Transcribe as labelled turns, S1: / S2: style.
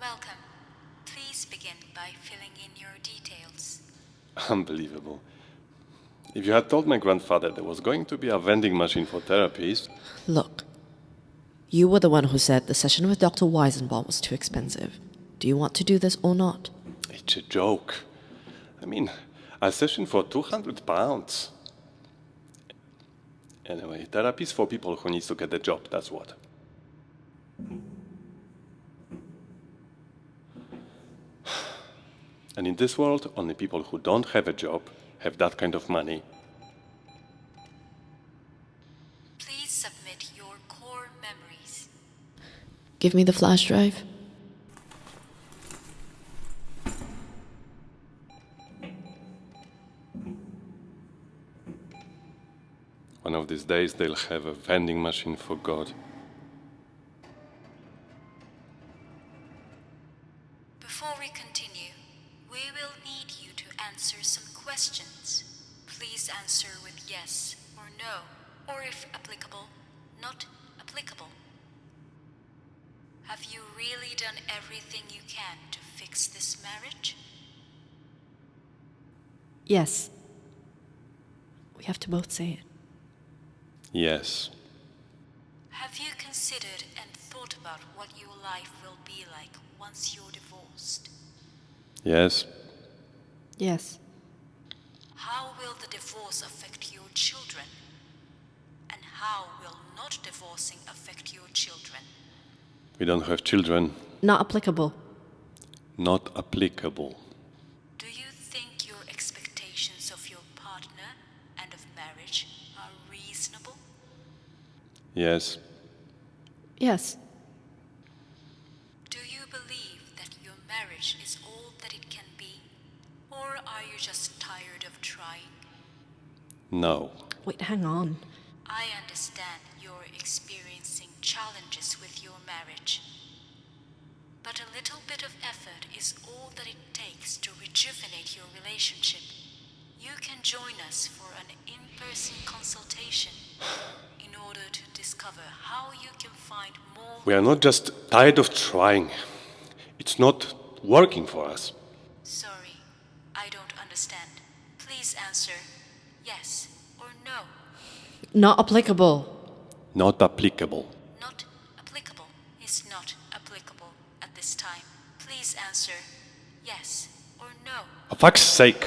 S1: Welcome. Please begin by filling in your details.
S2: Unbelievable. If you had told my grandfather there was going to be a vending machine for therapies...
S3: Look, you were the one who said the session with Dr. Weisenbaum was too expensive. Do you want to do this or not?
S2: It's a joke. I mean, a session for £200. Anyway, therapy is for people who need to get a job, that's what. And in this world, only people who don't have a job have that kind of money.
S1: Please submit your core memories.
S3: Give me the flash drive.
S2: One of these days, they'll have a vending machine for God.
S1: Before we continue, we will need you to answer some questions. Please answer with yes or no, or if applicable, not applicable. Have you really done everything you can to fix this marriage?
S3: Yes. We have to both say it.
S2: Yes.
S1: Have you considered and thought about what your life will be like once you're divorced?
S2: Yes.
S3: Yes.
S1: How will the divorce affect your children? And how will not divorcing affect your children?
S2: We don't have children.
S3: Not applicable.
S2: Not applicable.
S1: Do you think your expectations of your partner and of marriage are reasonable?
S2: Yes.
S3: Yes.
S1: Do you believe that your marriage is all that it can be? Or are you just tired of trying?
S2: No.
S3: Wait, hang on.
S1: I understand you're experiencing challenges with your marriage. But a little bit of effort is all that it takes to rejuvenate your relationship. You can join us for an in-person consultation in order to discover how you can find more...
S2: We are not just tired of trying. It's not working for us.
S1: Sorry, I don't understand. Please answer yes or no.
S3: Not applicable.
S2: Not applicable.
S1: Not applicable is not applicable at this time. Please answer yes or no.
S2: For fuck's sake.